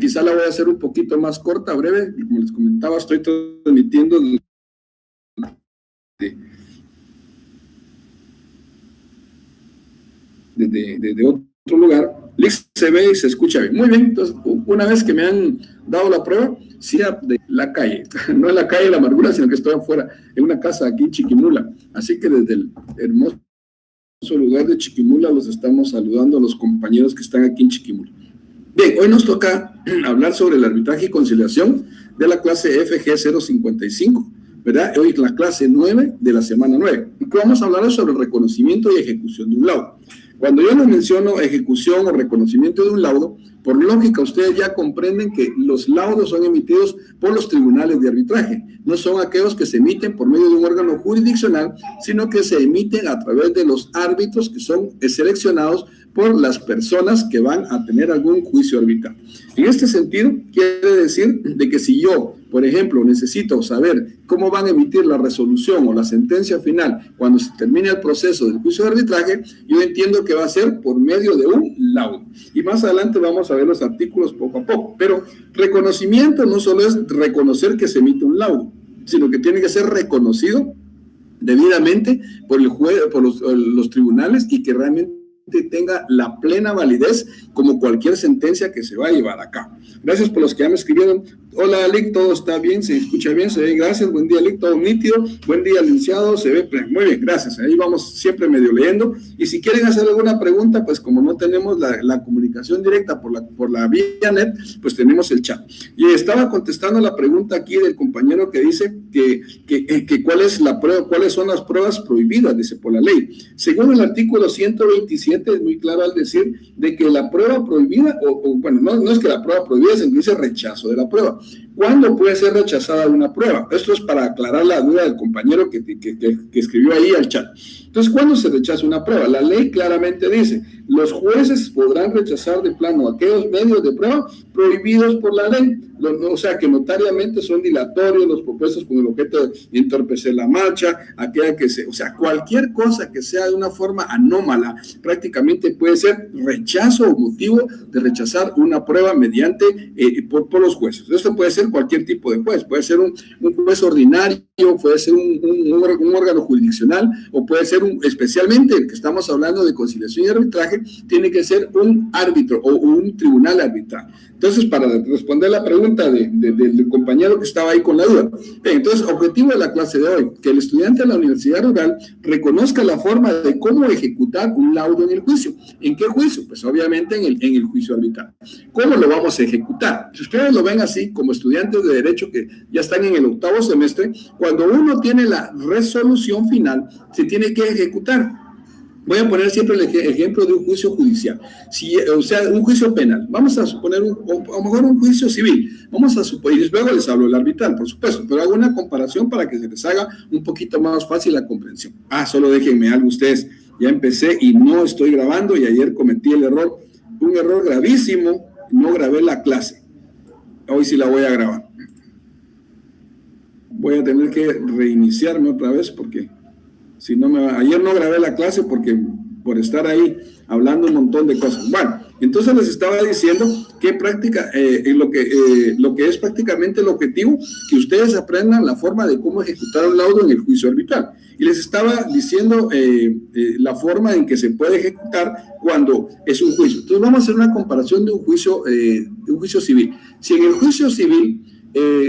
quizá la voy a hacer un poquito más corta, breve. Como les comentaba, estoy transmitiendo desde otro lugar. Lix se ve y se escucha bien. Muy bien, entonces, una vez que me han dado la prueba, sí, de la calle, no en la calle de la amargura, sino que estoy afuera, en una casa aquí en Chiquimula. Así que desde el hermoso lugar de Chiquimula los estamos saludando a los compañeros que están aquí en Chiquimula. Bien, hoy nos toca hablar sobre el arbitraje y conciliación de la clase FG 055, ¿verdad? Hoy la clase 9 de la semana 9. Y que vamos a hablar sobre el reconocimiento y ejecución de un laudo. Cuando yo les menciono ejecución o reconocimiento de un laudo, por lógica ustedes ya comprenden que los laudos son emitidos por los tribunales de arbitraje. No son aquellos que se emiten por medio de un órgano jurisdiccional, sino que se emiten a través de los árbitros que son seleccionados por las personas que van a tener algún juicio arbitral. En este sentido, quiere decir de que si yo, por ejemplo, necesito saber cómo van a emitir la resolución o la sentencia final cuando se termine el proceso del juicio de arbitraje, yo entiendo que va a ser por medio de un laudo. Y más adelante vamos a ver los artículos poco a poco. Pero reconocimiento no solo es reconocer que se emite un laudo, sino que tiene que ser reconocido debidamente por el juez, por los tribunales, y que realmente tenga la plena validez como cualquier sentencia que se va a llevar a cabo. Gracias por los que ya me escribieron. Hola, Lic, todo está bien, se escucha bien, se ve, gracias. Buen día, Lic, todo nítido. Buen día, licenciado, se ve muy bien, gracias. Ahí vamos siempre medio leyendo. Y si quieren hacer alguna pregunta, pues como no tenemos la comunicación directa por la vía net, pues tenemos el chat. Y estaba contestando la pregunta aquí del compañero que dice que cuál es la prueba, cuáles son las pruebas prohibidas, dice, por la ley. Según el artículo 127, es muy claro al decir de que la prueba prohibida, bueno, no es que la prueba prohibida, sino que dice rechazo de la prueba. ¿Cuándo puede ser rechazada una prueba? Esto es para aclarar la duda del compañero que escribió ahí al chat. Entonces, ¿cuándo se rechaza una prueba? La ley claramente dice, los jueces podrán rechazar de plano aquellos medios de prueba prohibidos por la ley, o sea, que notariamente son dilatorios, los propuestos con el objeto de entorpecer la marcha, o sea, cualquier cosa que sea de una forma anómala, prácticamente puede ser rechazo o motivo de rechazar una prueba mediante por los jueces. Esto puede ser cualquier tipo de juez, puede ser un juez ordinario, puede ser un órgano jurisdiccional, o puede ser especialmente el que estamos hablando de conciliación y arbitraje, tiene que ser un árbitro o un tribunal arbitral. Entonces, para responder la pregunta del compañero que estaba ahí con la duda, entonces, objetivo de la clase de hoy, que el estudiante de la Universidad Rural reconozca la forma de cómo ejecutar un laudo en el juicio. ¿En qué juicio? Pues obviamente en el juicio arbitral. ¿Cómo lo vamos a ejecutar? Si ustedes lo ven así, como estudiantes de Derecho que ya están en el 8º semestre, cuando uno tiene la resolución final, se tiene que ejecutar. Voy a poner siempre el ejemplo de un juicio judicial, o sea, un juicio penal. Vamos a suponer, a lo mejor un juicio civil. Vamos a suponer, y luego les hablo del arbitral, por supuesto, pero hago una comparación para que se les haga un poquito más fácil la comprensión. Solo déjenme algo ustedes. Ya empecé y no estoy grabando, y ayer cometí un error gravísimo, no grabé la clase. Hoy sí la voy a grabar. Voy a tener que reiniciarme otra vez porque... Si no ayer no grabé la clase por estar ahí hablando un montón de cosas. Bueno, entonces les estaba diciendo que lo que es prácticamente el objetivo, que ustedes aprendan la forma de cómo ejecutar un laudo en el juicio arbitral. Y les estaba diciendo la forma en que se puede ejecutar cuando es un juicio. Entonces vamos a hacer una comparación de un juicio civil. Si en el juicio civil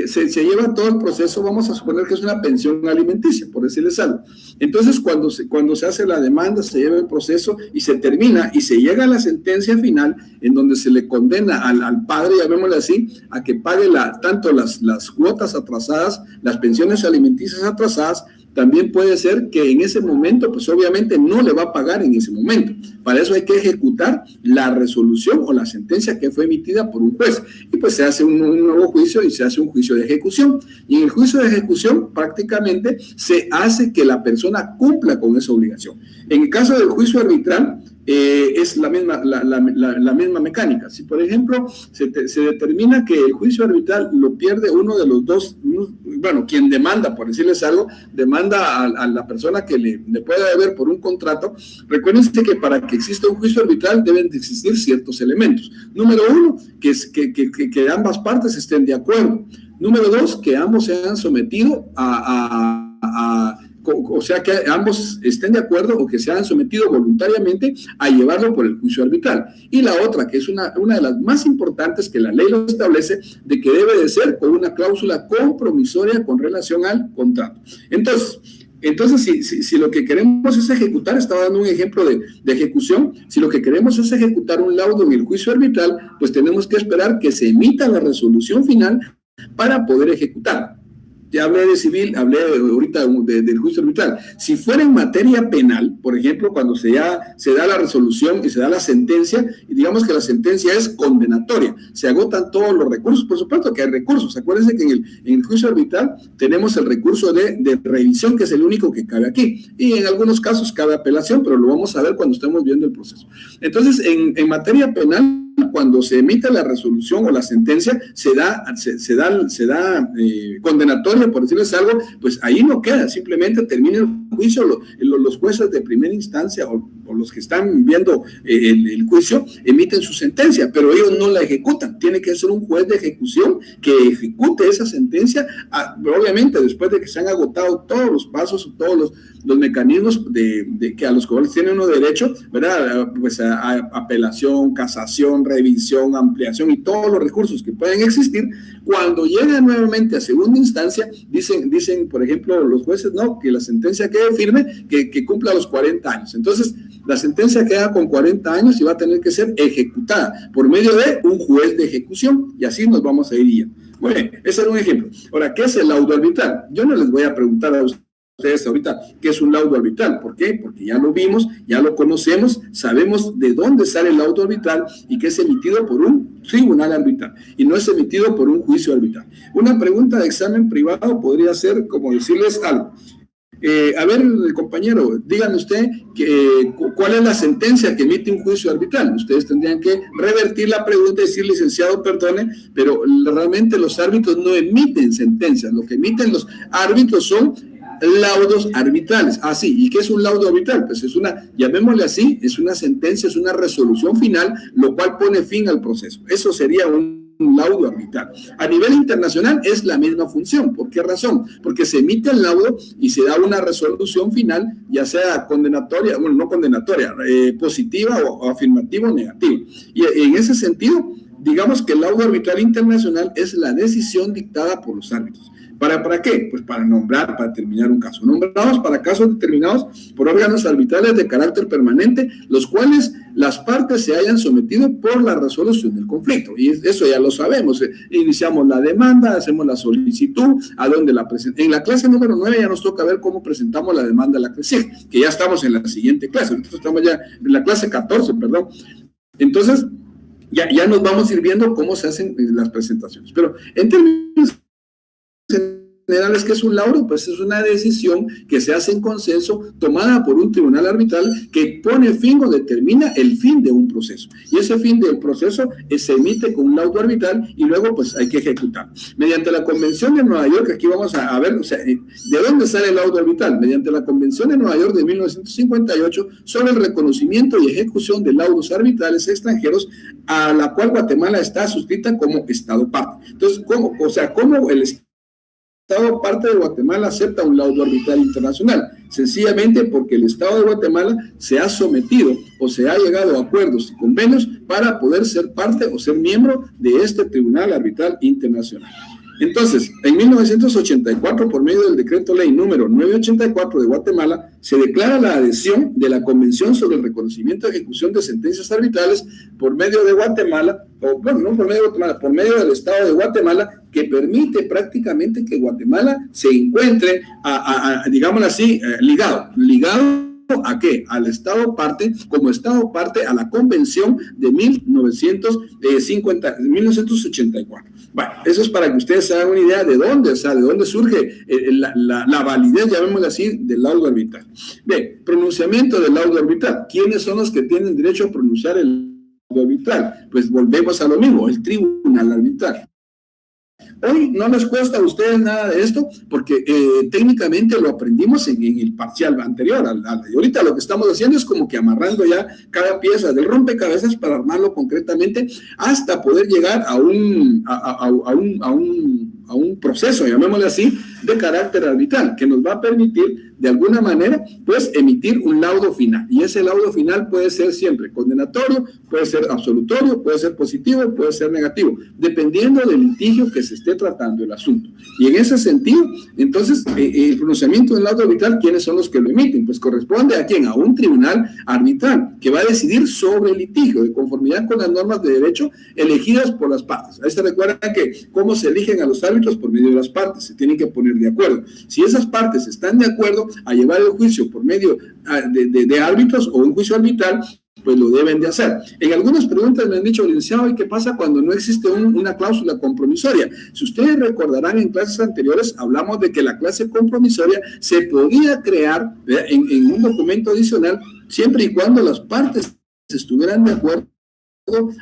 se lleva todo el proceso, vamos a suponer que es una pensión alimenticia, por decirles algo. Entonces, cuando se hace la demanda, se lleva el proceso y se termina y se llega a la sentencia final en donde se le condena al padre, llamémosle así, a que pague tanto las cuotas atrasadas, las pensiones alimenticias atrasadas. También puede ser que en ese momento, pues obviamente no le va a pagar en ese momento. Para eso hay que ejecutar la resolución o la sentencia que fue emitida por un juez. Y pues se hace un nuevo juicio y se hace un juicio de ejecución. Y en el juicio de ejecución prácticamente se hace que la persona cumpla con esa obligación. En el caso del juicio arbitral, es la misma mecánica. Si, por ejemplo, se determina que el juicio arbitral lo pierde uno de los dos, bueno, quien demanda, por decirles algo, demanda a la persona que le pueda deber por un contrato, recuérdense que para que exista un juicio arbitral deben de existir ciertos elementos. Número uno, que ambas partes estén de acuerdo. Número dos, que ambos se hayan sometido o sea, que ambos estén de acuerdo o que se hayan sometido voluntariamente a llevarlo por el juicio arbitral. Y la otra, que es una de las más importantes, que la ley lo establece, de que debe de ser con una cláusula compromisoria con relación al contrato. Entonces, si lo que queremos es ejecutar, estaba dando un ejemplo de ejecución, si lo que queremos es ejecutar un laudo en el juicio arbitral, pues tenemos que esperar que se emita la resolución final para poder ejecutar. Ya hablé de civil, hablé ahorita del juicio arbitral. Si fuera en materia penal, por ejemplo, cuando se da la resolución y se da la sentencia, y digamos que la sentencia es condenatoria, se agotan todos los recursos. Por supuesto que hay recursos. Acuérdense que en el juicio arbitral tenemos el recurso de revisión, que es el único que cabe aquí. Y en algunos casos cabe apelación, pero lo vamos a ver cuando estemos viendo el proceso. Entonces, en materia penal, cuando se emite la resolución o la sentencia, se da condenatoria, por decirles algo, pues ahí no queda, simplemente termina el juicio, los jueces de primera instancia o los que están viendo el juicio emiten su sentencia, pero ellos no la ejecutan. Tiene que ser un juez de ejecución que ejecute esa sentencia, obviamente después de que se han agotado todos los pasos, todos los mecanismos de que a los cuales tiene uno derecho, ¿verdad? Pues a apelación, casación, revisión, ampliación y todos los recursos que pueden existir. Cuando llega nuevamente a segunda instancia, dicen, por ejemplo, los jueces, no, que la sentencia quede firme, que cumpla los 40 años. Entonces, la sentencia queda con 40 años y va a tener que ser ejecutada por medio de un juez de ejecución, y así nos vamos a ir ya. Bueno, ese era un ejemplo. Ahora, ¿qué es el laudo arbitral? Yo no les voy a preguntar a ustedes ahorita qué es un laudo arbitral. ¿Por qué? Porque ya lo vimos, ya lo conocemos, sabemos de dónde sale el laudo arbitral y que es emitido por un tribunal arbitral y no es emitido por un juicio arbitral. Una pregunta de examen privado podría ser como decirles algo. A ver, compañero, díganme usted cuál es la sentencia que emite un juicio arbitral. Ustedes tendrían que revertir la pregunta y decir, licenciado, perdone, pero realmente los árbitros no emiten sentencias. Lo que emiten los árbitros son laudos arbitrales. Ah, sí. ¿Y qué es un laudo arbitral? Pues es llamémosle así, es una sentencia, es una resolución final, lo cual pone fin al proceso. Eso sería un laudo arbitral. A nivel internacional es la misma función. ¿Por qué razón? Porque se emite el laudo y se da una resolución final, ya sea condenatoria, bueno, no condenatoria, positiva o afirmativa o negativa. Y en ese sentido, digamos que el laudo arbitral internacional es la decisión dictada por los árbitros. ¿Para qué? Pues para nombrar, para terminar un caso. Nombrados para casos determinados por órganos arbitrales de carácter permanente, los cuales las partes se hayan sometido por la resolución del conflicto. Y eso ya lo sabemos. Iniciamos la demanda, hacemos la solicitud, a dónde la presentamos. En la clase número 9 ya nos toca ver cómo presentamos la demanda a la CRECIG, que ya estamos en la siguiente clase. Entonces estamos ya en la clase 14, perdón. Entonces, ya nos vamos a ir viendo cómo se hacen las presentaciones. Pero en términos generales, ¿qué es un laudo? Pues es una decisión que se hace en consenso, tomada por un tribunal arbitral que pone fin o determina el fin de un proceso. Y ese fin del proceso se emite con un laudo arbitral y luego pues hay que ejecutar. Mediante la Convención de Nueva York, aquí vamos a ver, o sea, ¿de dónde sale el laudo arbitral? Mediante la Convención de Nueva York de 1958 sobre el reconocimiento y ejecución de laudos arbitrales extranjeros, a la cual Guatemala está suscrita como Estado parte. Entonces, ¿cómo el Estado parte de Guatemala acepta un laudo arbitral internacional? Sencillamente porque el Estado de Guatemala se ha sometido o se ha llegado a acuerdos y convenios para poder ser parte o ser miembro de este Tribunal Arbitral Internacional. Entonces, en 1984, por medio del decreto ley número 984 de Guatemala, se declara la adhesión de la Convención sobre el reconocimiento y ejecución de sentencias arbitrales por medio de Guatemala, o bueno, no por medio de Guatemala, por medio del Estado de Guatemala, que permite prácticamente que Guatemala se encuentre, digámoslo así, ligado ¿a qué? Al Estado parte, como Estado parte a la Convención de 1984. Bueno, eso es para que ustedes se hagan una idea de dónde, o sea, de dónde surge la validez, llamémoslo así, del laudo arbitral. Bien, pronunciamiento del laudo arbitral. ¿Quiénes son los que tienen derecho a pronunciar el laudo arbitral? Pues volvemos a lo mismo, el tribunal arbitral. Hoy no les cuesta a ustedes nada de esto porque técnicamente lo aprendimos en el parcial anterior. Y ahorita lo que estamos haciendo es como que amarrando ya cada pieza del rompecabezas para armarlo concretamente hasta poder llegar a un proceso, llamémosle así, de carácter arbitral, que nos va a permitir, de alguna manera, pues, emitir un laudo final. Y ese laudo final puede ser siempre condenatorio, puede ser absolutorio, puede ser positivo, puede ser negativo, dependiendo del litigio que se esté tratando el asunto. Y en ese sentido, entonces, el pronunciamiento del laudo arbitral, ¿quiénes son los que lo emiten? Pues corresponde a ¿quién? A un tribunal arbitral, que va a decidir sobre el litigio, de conformidad con las normas de derecho elegidas por las partes. Ahí se recuerda que cómo se eligen a los árbitros por medio de las partes, se tienen que poner de acuerdo. Si esas partes están de acuerdo a llevar el juicio por medio de árbitros o un juicio arbitral, pues lo deben de hacer. En algunas preguntas me han dicho, licenciado, ¿y qué pasa cuando no existe una cláusula compromisoria? Si ustedes recordarán, en clases anteriores hablamos de que la clase compromisoria se podía crear en un documento adicional siempre y cuando las partes estuvieran de acuerdo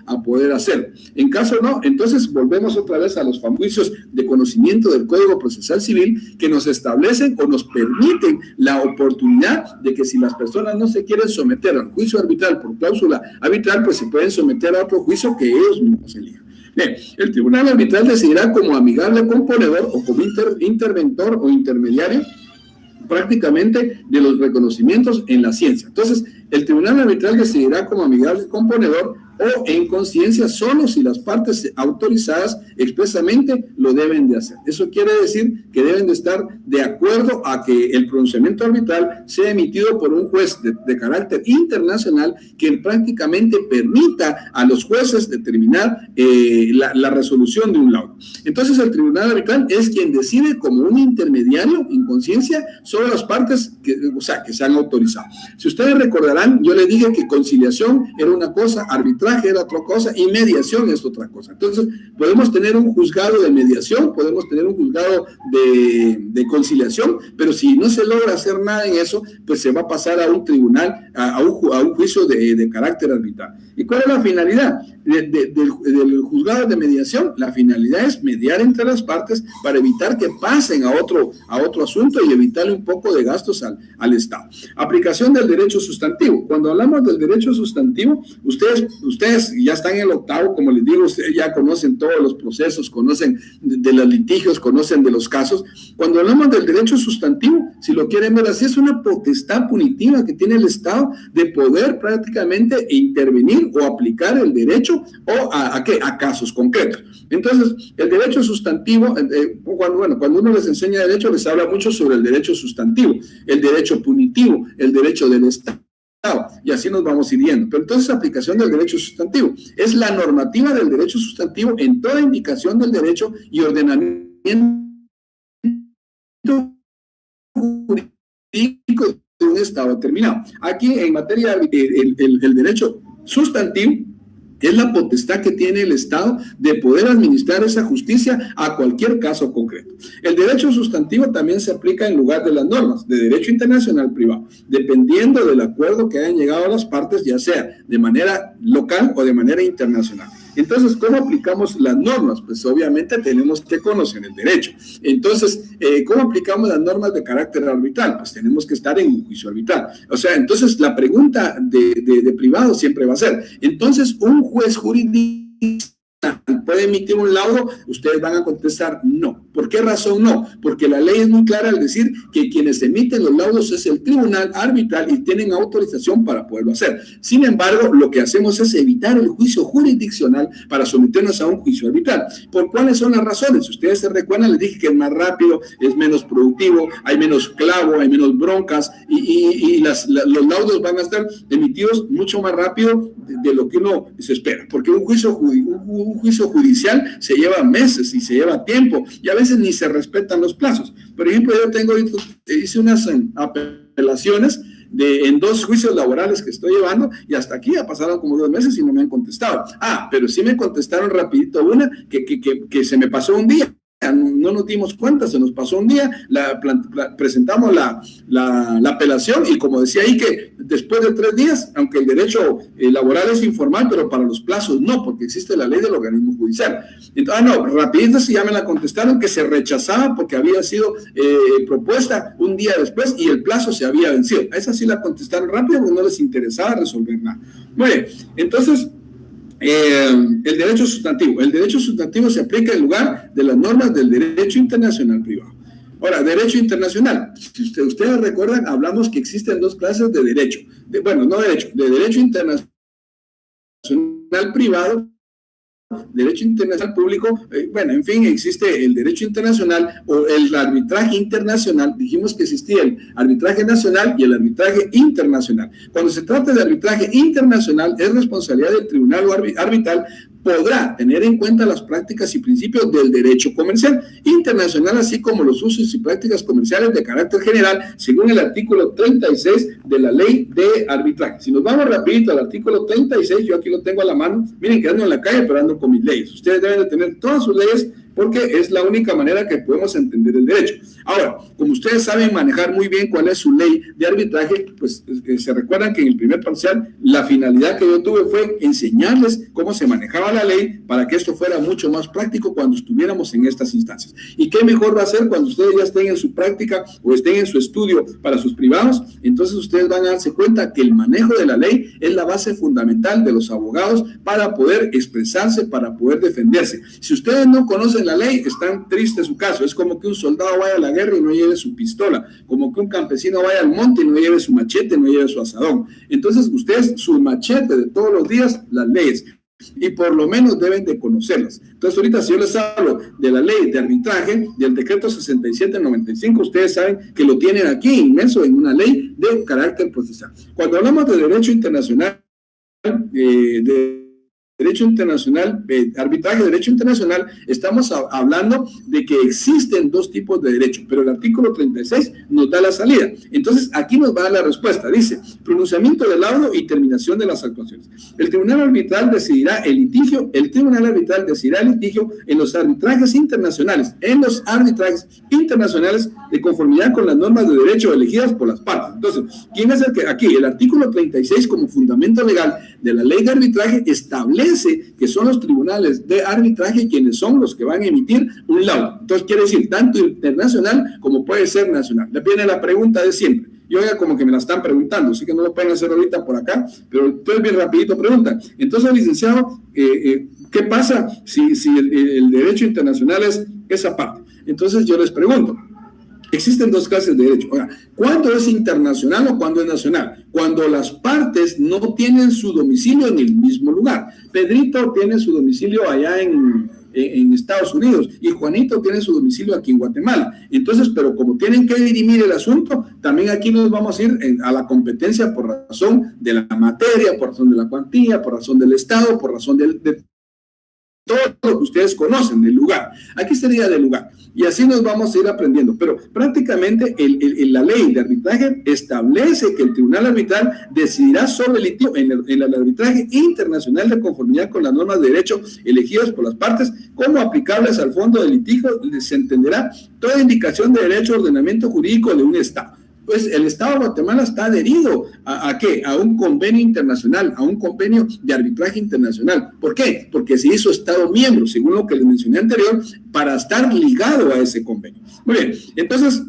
a poder hacer. En caso no, entonces volvemos otra vez a los juicios de conocimiento del Código Procesal Civil que nos establecen o nos permiten la oportunidad de que si las personas no se quieren someter al juicio arbitral por cláusula arbitral, pues se pueden someter a otro juicio que ellos mismos elijan. Bien, el tribunal arbitral decidirá como amigable componedor o como interventor o intermediario prácticamente de los reconocimientos en la ciencia. Entonces, el tribunal arbitral decidirá como amigable componedor o en conciencia solo si las partes autorizadas expresamente lo deben de hacer. Eso quiere decir que deben de estar de acuerdo a que el pronunciamiento arbitral sea emitido por un juez de carácter internacional que prácticamente permita a los jueces determinar la resolución de un laudo. Entonces el tribunal arbitral es quien decide como un intermediario en conciencia sobre las partes que se han autorizado. Si ustedes recordarán, yo les dije que conciliación era una cosa, arbitraje era otra cosa y mediación es otra cosa. Entonces, podemos tener un juzgado de mediación, podemos tener un juzgado de conciliación, pero si no se logra hacer nada en eso, pues se va a pasar a un tribunal, a un juicio de carácter arbitral. ¿Y cuál es la finalidad del juzgado de mediación? La finalidad es mediar entre las partes para evitar que pasen a otro asunto y evitarle un poco de gastos al Estado. Aplicación del derecho sustantivo. Cuando hablamos del derecho sustantivo, ustedes ya están en el octavo, como les digo, ustedes ya conocen todos los procesos, conocen de los litigios, conocen de los casos. Cuando hablamos del derecho sustantivo, si lo quieren ver así, es una potestad punitiva que tiene el Estado de poder prácticamente intervenir o aplicar el derecho o a casos concretos. Entonces, el derecho sustantivo, cuando uno les enseña derecho, les habla mucho sobre el derecho sustantivo, el derecho punitivo, el derecho del Estado, y así nos vamos hiriendo. Pero entonces, aplicación del derecho sustantivo es la normativa del derecho sustantivo en toda indicación del derecho y ordenamiento jurídico de un Estado determinado. Aquí, en materia el derecho sustantivo es la potestad que tiene el Estado de poder administrar esa justicia a cualquier caso concreto. El derecho sustantivo también se aplica en lugar de las normas de derecho internacional privado, dependiendo del acuerdo que hayan llegado a las partes, ya sea de manera local o de manera internacional. Entonces, ¿cómo aplicamos las normas? Pues obviamente tenemos que conocer el derecho. Entonces, ¿cómo aplicamos las normas de carácter arbitral? Pues tenemos que estar en un juicio arbitral. O sea, entonces la pregunta de privado siempre va a ser, entonces, ¿un juez jurisdiccional puede emitir un laudo? Ustedes van a contestar no. ¿Por qué razón no? Porque la ley es muy clara al decir que quienes emiten los laudos es el tribunal arbitral y tienen autorización para poderlo hacer. Sin embargo, lo que hacemos es evitar el juicio jurisdiccional para someternos a un juicio arbitral. ¿Por cuáles son las razones? Si ustedes se recuerdan, les dije que es más rápido, es menos productivo, hay menos clavo, hay menos broncas y los laudos van a estar emitidos mucho más rápido de lo que uno se espera. Porque un juicio judicial se lleva meses y se lleva tiempo y a veces ni se respetan los plazos. Por ejemplo, hice unas apelaciones en 2 juicios laborales que estoy llevando, y hasta aquí ya pasaron como 2 meses y no me han contestado. Pero sí me contestaron rapidito una que se me pasó un día. No nos dimos cuenta, se nos pasó un día, presentamos la apelación, y como decía ahí, que después de 3 días, aunque el derecho laboral es informal, pero para los plazos no, porque existe la ley del organismo judicial. Entonces, rapidito sí ya me la contestaron, que se rechazaba porque había sido propuesta un día después y el plazo se había vencido. A esa sí la contestaron rápido porque no les interesaba resolver nada. Muy bien, entonces, el derecho sustantivo. El derecho sustantivo se aplica en lugar de las normas del derecho internacional privado. Ahora, derecho internacional. Si ustedes recuerdan, hablamos que existen 2 clases de derecho. De derecho internacional privado, derecho internacional público. En fin, existe el derecho internacional o el arbitraje internacional. Dijimos que existía el arbitraje nacional y el arbitraje internacional. Cuando se trata de arbitraje internacional, es responsabilidad del tribunal arbitral, podrá tener en cuenta las prácticas y principios del derecho comercial internacional, así como los usos y prácticas comerciales de carácter general, según el artículo 36 de la ley de arbitraje. Si nos vamos rapidito al artículo 36, yo aquí lo tengo a la mano. Miren que ando en la calle, pero ando con mis leyes. Ustedes deben de tener todas sus leyes, porque es la única manera que podemos entender el derecho. Ahora, como ustedes saben manejar muy bien cuál es su ley de arbitraje, pues se recuerdan que en el primer parcial la finalidad que yo tuve fue enseñarles cómo se manejaba la ley para que esto fuera mucho más práctico cuando estuviéramos en estas instancias. ¿Y qué mejor va a ser cuando ustedes ya estén en su práctica o estén en su estudio para sus privados? Entonces ustedes van a darse cuenta que el manejo de la ley es la base fundamental de los abogados para poder expresarse, para poder defenderse. Si ustedes no conocen la ley, está triste su caso. Es como que un soldado vaya a la guerra y no lleve su pistola, como que un campesino vaya al monte y no lleve su machete, no lleve su asadón. Entonces ustedes, su machete de todos los días, las leyes, y por lo menos deben de conocerlas. Entonces ahorita, si yo les hablo de la ley de arbitraje, del decreto 6795, ustedes saben que lo tienen aquí inmerso en una ley de carácter procesal. Cuando hablamos de derecho internacional, arbitraje de derecho internacional, estamos hablando de que existen 2 tipos de derecho, pero el artículo 36 nos da la salida. Entonces aquí nos va a dar la respuesta. Dice: pronunciamiento del laudo y terminación de las actuaciones. El tribunal arbitral decidirá el litigio en los arbitrajes internacionales, de conformidad con las normas de derecho elegidas por las partes. Entonces, ¿quién es el que aquí? El artículo 36, como fundamento legal de la ley de arbitraje, establece que son los tribunales de arbitraje quienes son los que van a emitir un laudo. Entonces quiere decir tanto internacional como puede ser nacional. Le viene la pregunta de siempre. Yo ya como que me la están preguntando, así que no lo pueden hacer ahorita por acá, pero entonces bien rapidito pregunta. Entonces, licenciado, ¿qué pasa si el derecho internacional es esa parte? Entonces yo les pregunto, existen 2 clases de derecho. Ahora, ¿cuándo es internacional o cuándo es nacional? Cuando las partes no tienen su domicilio en el mismo lugar. Pedrito tiene su domicilio allá en Estados Unidos y Juanito tiene su domicilio aquí en Guatemala. Entonces, pero como tienen que dirimir el asunto, también aquí nos vamos a ir a la competencia por razón de la materia, por razón de la cuantía, por razón del Estado, por razón de todo lo que ustedes conocen del lugar. Aquí sería del lugar. Y así nos vamos a ir aprendiendo. Pero prácticamente la ley de arbitraje establece que el tribunal arbitral decidirá sobre el litigio en el arbitraje internacional de conformidad con las normas de derecho elegidas por las partes, como aplicables al fondo del litigio. Se entenderá toda indicación de derecho o ordenamiento jurídico de un Estado. Pues el Estado de Guatemala está adherido ¿a qué? A un convenio internacional, a un convenio de arbitraje internacional. ¿Por qué? Porque se hizo Estado miembro, según lo que les mencioné anterior, para estar ligado a ese convenio. Muy bien, entonces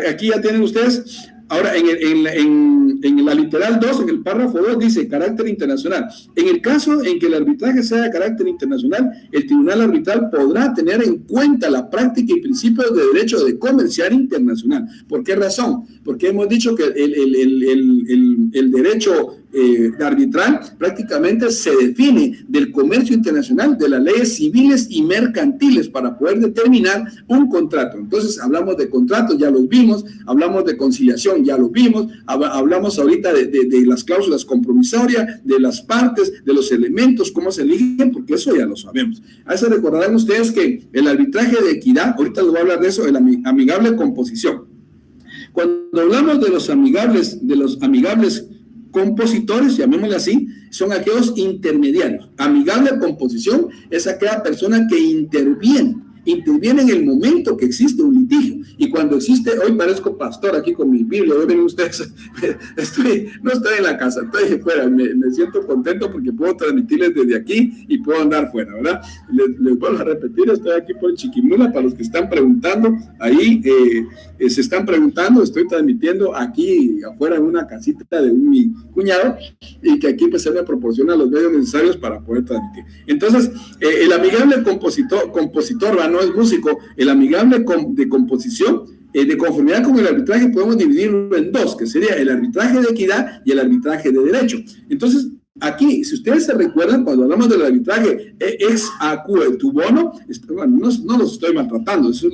aquí ya tienen ustedes. Ahora, en la literal 2, en el párrafo 2, dice carácter internacional. En el caso en que el arbitraje sea de carácter internacional, el tribunal arbitral podrá tener en cuenta la práctica y principios de derecho de comercial internacional. ¿Por qué razón? Porque hemos dicho que el derecho arbitral prácticamente se define del comercio internacional, de las leyes civiles y mercantiles para poder determinar un contrato. Entonces hablamos de contratos, ya los vimos, hablamos de conciliación, ya los vimos, hablamos ahorita de las cláusulas compromisorias, de las partes, de los elementos, cómo se eligen, porque eso ya lo sabemos. A eso recordarán ustedes que el arbitraje de equidad, ahorita les voy a hablar de eso, el amigable composición. Cuando hablamos de los amigables compositores, llamémosle así, son aquellos intermediarios. Amigable composición es aquella persona que interviene en el momento que existe un litigio. Y cuando existe, hoy parezco pastor aquí con mi Biblia, hoy ven ustedes, no estoy en la casa, estoy fuera, me siento contento porque puedo transmitirles desde aquí y puedo andar fuera, ¿verdad? Les vuelvo a repetir, estoy aquí por Chiquimula, para los que están preguntando, ahí se están preguntando, estoy transmitiendo aquí afuera en una casita de mi cuñado, y que aquí pues se me proporciona los medios necesarios para poder transmitir. Entonces, el amigable compositor, no es músico, el amigable de composición, de conformidad con el arbitraje, podemos dividirlo en dos, que sería el arbitraje de equidad y el arbitraje de derecho. Entonces, aquí, si ustedes se recuerdan, cuando hablamos del arbitraje ex aequo bono, bueno, no los estoy maltratando, eso es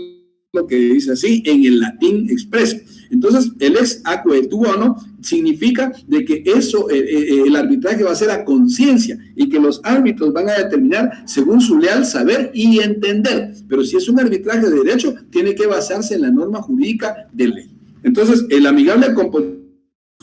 lo que dice así en el latín expreso. Entonces, el ex aequo bono significa de que eso, el arbitraje va a ser a conciencia y que los árbitros van a determinar según su leal saber y entender. Pero si es un arbitraje de derecho, tiene que basarse en la norma jurídica de ley. Entonces, el amigable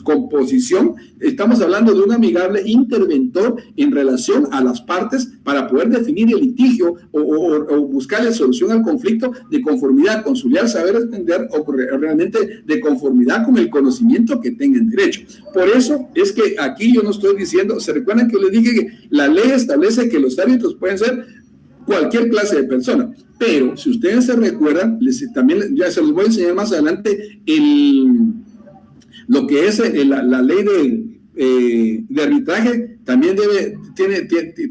composición, estamos hablando de un amigable interventor en relación a las partes para poder definir el litigio o buscarle solución al conflicto de conformidad con su leal saber entender o realmente de conformidad con el conocimiento que tengan derecho. Por eso es que aquí yo no estoy diciendo, se recuerdan que les dije que la ley establece que los árbitros pueden ser cualquier clase de persona, pero si ustedes se recuerdan, también ya se los voy a enseñar más adelante lo que es la ley de arbitraje, también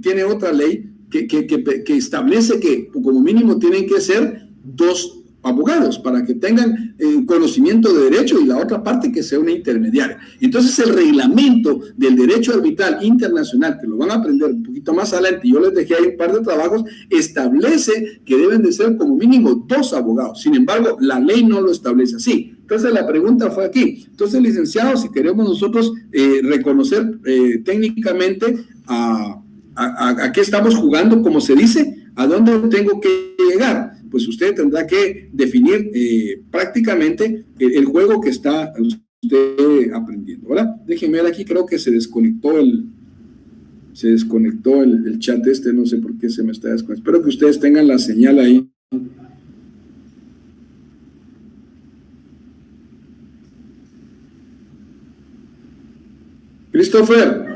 tiene otra ley que establece que como mínimo tienen que ser 2 abogados para que tengan conocimiento de derecho y la otra parte que sea una intermediaria. Entonces el reglamento del derecho arbitral internacional, que lo van a aprender un poquito más adelante, yo les dejé ahí un par de trabajos, establece que deben de ser como mínimo 2 abogados. Sin embargo, la ley no lo establece así. Entonces la pregunta fue aquí. Entonces, licenciado, si queremos nosotros reconocer técnicamente a qué estamos jugando, como se dice, a dónde tengo que llegar, pues usted tendrá que definir prácticamente el juego que está usted aprendiendo, ¿verdad? Déjenme ver aquí, creo que se desconectó el chat no sé por qué se me está desconectando. Espero que ustedes tengan la señal ahí. Christopher,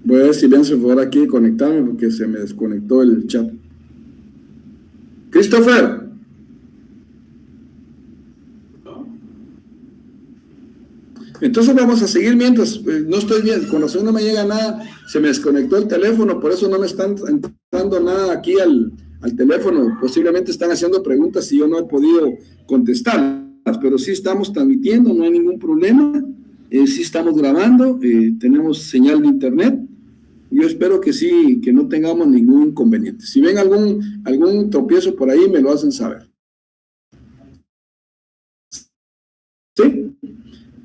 voy a ver si me hace favor aquí de conectarme porque se me desconectó el chat. Christopher. Entonces vamos a seguir mientras no estoy bien, con razón no me llega nada, se me desconectó el teléfono, por eso no me están entrando nada aquí al teléfono. Posiblemente están haciendo preguntas y yo no he podido contestar, pero sí estamos transmitiendo, no hay ningún problema, sí estamos grabando, tenemos señal de internet. Yo espero que sí, que no tengamos ningún inconveniente. Si ven algún tropiezo por ahí, me lo hacen saber. ¿Sí?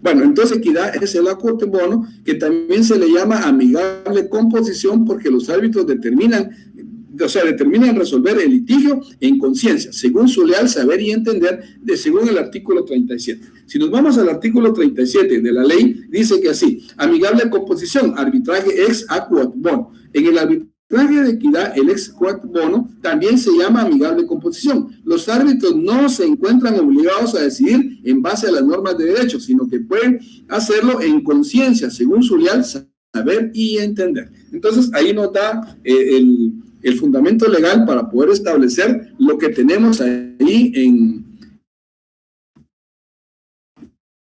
Bueno, entonces equidad es el acuerdo bono, que también se le llama amigable composición, porque los árbitros determinan resolver el litigio en conciencia, según su leal saber y entender, según el artículo 37. Si nos vamos al artículo 37 de la ley, dice que así: amigable composición, arbitraje ex aequo bono. En el arbitraje de equidad, el ex aequo bono también se llama amigable composición. Los árbitros no se encuentran obligados a decidir en base a las normas de derecho, sino que pueden hacerlo en conciencia, según su leal saber y entender. Entonces, ahí nos da el fundamento legal para poder establecer lo que tenemos ahí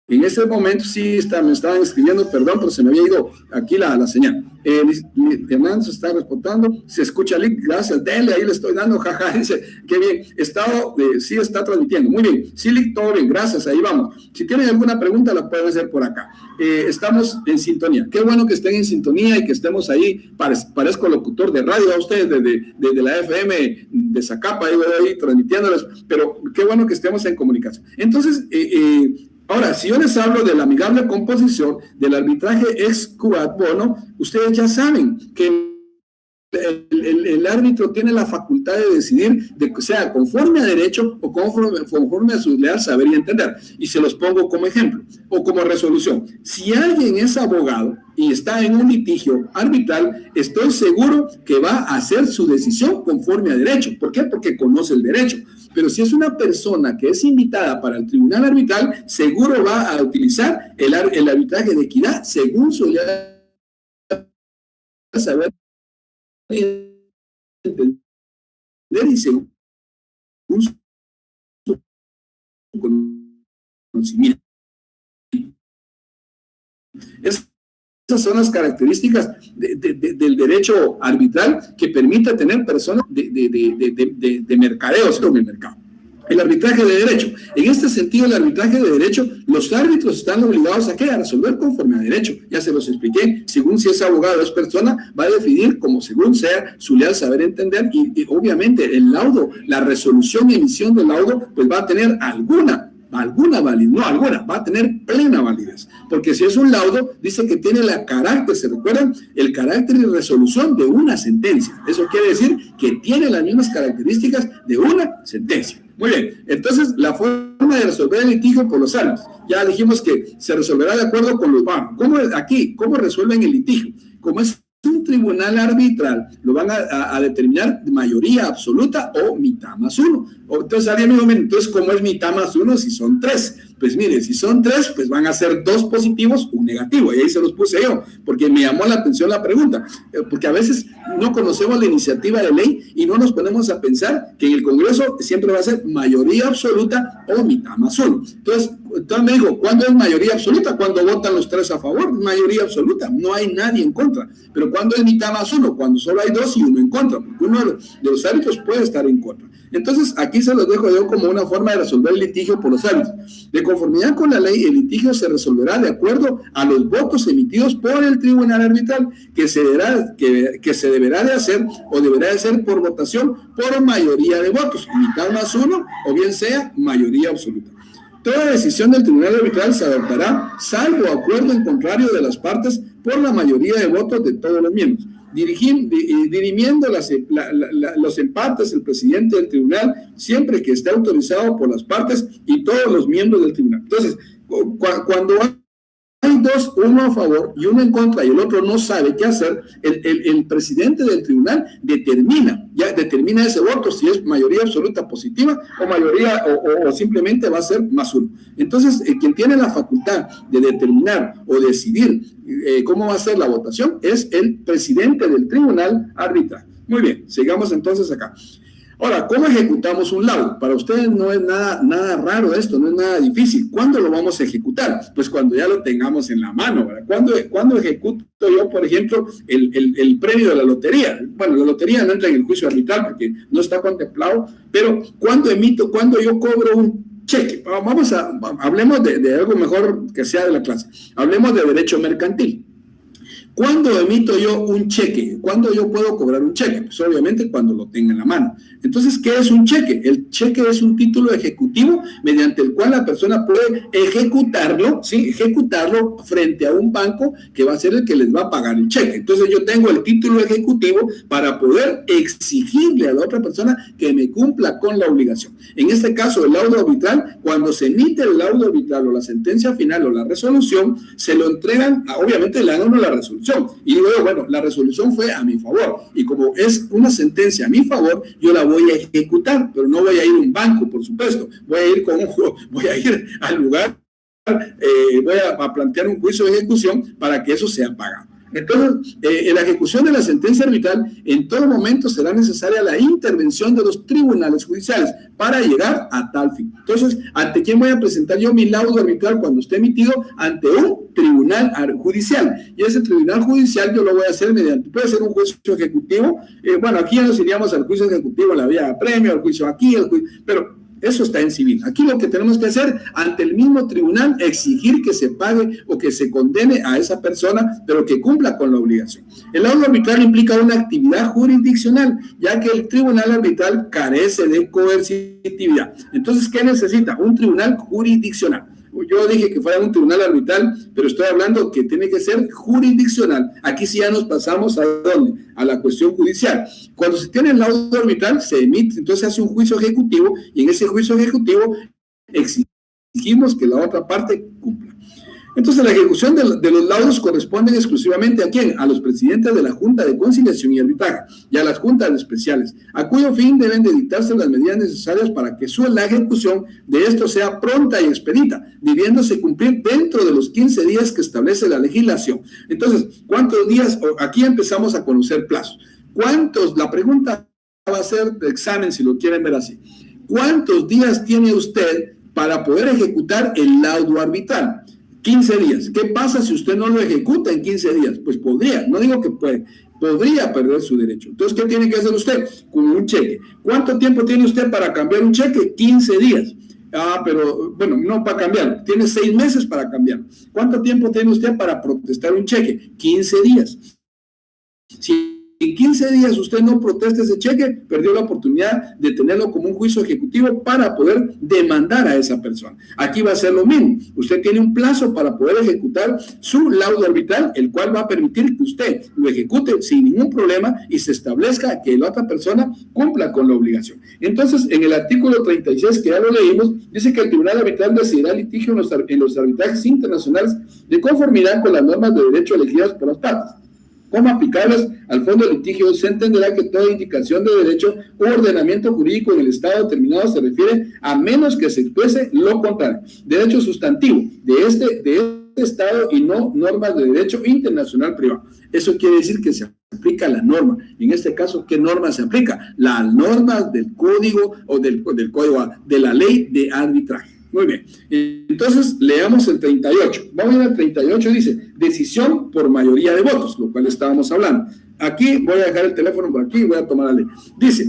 en ese momento. Sí, me estaban escribiendo, perdón, pero se me había ido aquí la señal. Hernán se está respondiendo, se escucha Lick, gracias, denle, ahí le estoy dando, jaja, dice, qué bien, sí está transmitiendo, muy bien, sí, Lick, todo bien, gracias, ahí vamos. Si tienen alguna pregunta, la pueden hacer por acá. Estamos en sintonía, qué bueno que estén en sintonía y que estemos ahí, parezco locutor de radio a ustedes desde la FM de Zacapa, ahí transmitiéndoles, pero qué bueno que estemos en comunicación. Entonces, ahora, si yo les hablo de la amigable composición, del arbitraje ex aequo bono, ustedes ya saben que el árbitro tiene la facultad de decidir, de que sea conforme a derecho o conforme a su leal saber y entender. Y se los pongo como ejemplo o como resolución. Si alguien es abogado y está en un litigio arbitral, estoy seguro que va a hacer su decisión conforme a derecho. ¿Por qué? Porque conoce el derecho. Pero si es una persona que es invitada para el tribunal arbitral, seguro va a utilizar el arbitraje de equidad según su leal saber y entender y según su conocimiento. Esas son las características del derecho arbitral que permite tener personas de mercadeos en el mercado. El arbitraje de derecho. En este sentido, el arbitraje de derecho, los árbitros están obligados a resolver conforme a derecho. Ya se los expliqué. Según si es abogado o es persona, va a definir como según sea su leal saber entender y obviamente el laudo, la resolución y emisión del laudo, pues va a tener alguna validez, no alguna, va a tener plena validez, porque si es un laudo, dice que tiene la carácter, ¿se recuerdan? El carácter y resolución de una sentencia. Eso quiere decir que tiene las mismas características de una sentencia. Muy bien, entonces la forma de resolver el litigio por los árbitros. Ya dijimos que se resolverá de acuerdo con los bancos. ¿Cómo resuelven el litigio? Como es un tribunal arbitral, lo van a determinar de mayoría absoluta o mitad más uno. Entonces alguien me dijo, entonces, ¿cómo es mitad más uno si son tres? Pues mire, si son tres, pues van a ser 2 positivos, un negativo. Y ahí se los puse yo, porque me llamó la atención la pregunta. Porque a veces no conocemos la iniciativa de ley y no nos ponemos a pensar que en el Congreso siempre va a ser mayoría absoluta o mitad más uno. Entonces me dijo, ¿cuándo es mayoría absoluta? Cuando votan los 3 a favor, mayoría absoluta, no hay nadie en contra. Pero ¿cuándo es mitad más uno? Cuando solo hay 2 y 1 en contra, porque uno de los árbitros puede estar en contra. Entonces, aquí se los dejo yo como una forma de resolver el litigio por los árbitros. De conformidad con la ley, el litigio se resolverá de acuerdo a los votos emitidos por el tribunal arbitral, que se deberá de hacer o deberá de ser por votación por mayoría de votos, mitad más uno, o bien sea mayoría absoluta. Toda decisión del tribunal arbitral se adoptará, salvo acuerdo en contrario de las partes, por la mayoría de votos de todos los miembros. Dirimiendo los empates el presidente del tribunal, siempre que esté autorizado por las partes y todos los miembros del tribunal. Entonces, cuando hay 2, uno a favor y uno en contra y el otro no sabe qué hacer, el presidente del tribunal determina ese voto, si es mayoría absoluta positiva o mayoría o simplemente va a ser más uno. Entonces, quien tiene la facultad de determinar o decidir cómo va a ser la votación es el presidente del tribunal arbitral. Muy bien, sigamos entonces acá. Ahora, ¿cómo ejecutamos un laudo? Para ustedes no es nada raro esto, no es nada difícil. ¿Cuándo lo vamos a ejecutar? Pues cuando ya lo tengamos en la mano, ¿verdad? ¿Cuándo ejecuto yo, por ejemplo, el premio de la lotería? Bueno, la lotería no entra en el juicio arbitral porque no está contemplado, pero cuando yo cobro un cheque, hablemos de algo mejor que sea de la clase. Hablemos de derecho mercantil. ¿Cuándo emito yo un cheque? ¿Cuándo yo puedo cobrar un cheque? Pues obviamente cuando lo tenga en la mano. Entonces, ¿qué es un cheque? El cheque es un título ejecutivo mediante el cual la persona puede ejecutarlo, ¿sí? Ejecutarlo frente a un banco que va a ser el que les va a pagar el cheque. Entonces, yo tengo el título ejecutivo para poder exigirle a la otra persona que me cumpla con la obligación. En este caso, el laudo arbitral, cuando se emite el laudo arbitral o la sentencia final o la resolución, se lo entregan, obviamente le dan a uno la resolución. Y digo yo, bueno, la resolución fue a mi favor y como es una sentencia a mi favor, yo la voy a ejecutar, pero no voy a ir a un banco, por supuesto, voy a ir al lugar, voy a plantear un juicio de ejecución para que eso sea pagado. Entonces, en la ejecución de la sentencia arbitral, en todo momento será necesaria la intervención de los tribunales judiciales para llegar a tal fin. Entonces, ¿ante quién voy a presentar yo mi laudo arbitral cuando esté emitido? Ante un tribunal judicial. Y ese tribunal judicial yo lo voy a hacer puede ser un juicio ejecutivo. Bueno, aquí ya nos iríamos al juicio ejecutivo, la vía de premio, al juicio aquí, pero eso está en civil. Aquí lo que tenemos que hacer ante el mismo tribunal, exigir que se pague o que se condene a esa persona, pero que cumpla con la obligación. El laudo arbitral implica una actividad jurisdiccional, ya que el tribunal arbitral carece de coercitividad. Entonces, ¿qué necesita? Un tribunal jurisdiccional. Yo dije que fuera un tribunal arbitral, pero estoy hablando que tiene que ser jurisdiccional. Aquí sí ya nos pasamos a ¿dónde? A la cuestión judicial. Cuando se tiene el laudo arbitral, se emite, entonces se hace un juicio ejecutivo, y en ese juicio ejecutivo exigimos que la otra parte cumpla. Entonces, la ejecución de los laudos corresponden exclusivamente ¿a quién? A los presidentes de la Junta de Conciliación y Arbitraje y a las juntas especiales, a cuyo fin deben de dictarse las medidas necesarias para que la ejecución de esto sea pronta y expedita, debiéndose cumplir dentro de los 15 días que establece la legislación. Entonces, ¿cuántos días? Aquí empezamos a conocer plazos. ¿Cuántos? La pregunta va a ser de examen, si lo quieren ver así. ¿Cuántos días tiene usted para poder ejecutar el laudo arbitral? 15 días. ¿Qué pasa si usted no lo ejecuta en 15 días? Pues podría, no digo que puede, podría perder su derecho. Entonces, ¿qué tiene que hacer usted? Con un cheque. ¿Cuánto tiempo tiene usted para cambiar un cheque? 15 días. Pero bueno, no para cambiarlo. Tiene 6 meses para cambiarlo. ¿Cuánto tiempo tiene usted para protestar un cheque? 15 días. Si en 15 días usted no protesta ese cheque, perdió la oportunidad de tenerlo como un juicio ejecutivo para poder demandar a esa persona. Aquí va a ser lo mismo. Usted tiene un plazo para poder ejecutar su laudo arbitral, el cual va a permitir que usted lo ejecute sin ningún problema y se establezca que la otra persona cumpla con la obligación. Entonces, en el artículo 36, que ya lo leímos, dice que el Tribunal Arbitral decidirá litigio en los arbitrajes internacionales de conformidad con las normas de derecho elegidas por las partes. Como aplicables al fondo de litigio, se entenderá que toda indicación de derecho u ordenamiento jurídico en el estado determinado se refiere a menos que se exprese lo contrario. Derecho sustantivo de este estado y no normas de derecho internacional privado. Eso quiere decir que se aplica la norma. En este caso, ¿qué norma se aplica? Las normas del código o del código de la ley de arbitraje. Muy bien, entonces leamos el 38. Vamos a ir al 38, dice, decisión por mayoría de votos, lo cual estábamos hablando. Aquí voy a dejar el teléfono por aquí y voy a tomar la ley. Dice,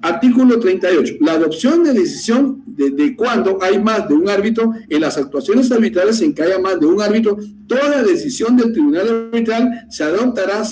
artículo 38, la adopción de decisión de cuando hay más de un árbitro en las actuaciones arbitrales en que haya más de un árbitro, toda decisión del tribunal arbitral se adoptará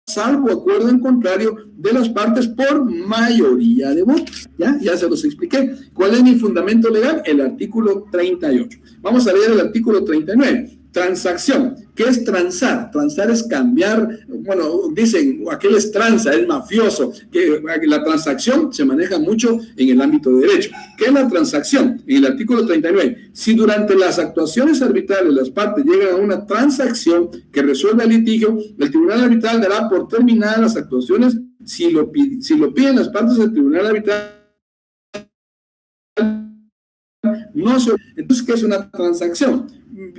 salvo acuerdo en contrario de las partes por mayoría de votos. Ya se los expliqué. ¿Cuál es mi fundamento legal? El artículo 38. Vamos a leer el artículo 39. Transacción. ¿Qué es transar? Transar es cambiar, bueno, dicen, aquel es tranza, es mafioso, que la transacción se maneja mucho en el ámbito de derecho. ¿Qué es la transacción? En el artículo 39, si durante las actuaciones arbitrales las partes llegan a una transacción que resuelva el litigio, el tribunal arbitral dará por terminadas las actuaciones si lo piden las partes del tribunal arbitral. Entonces, ¿qué es una transacción?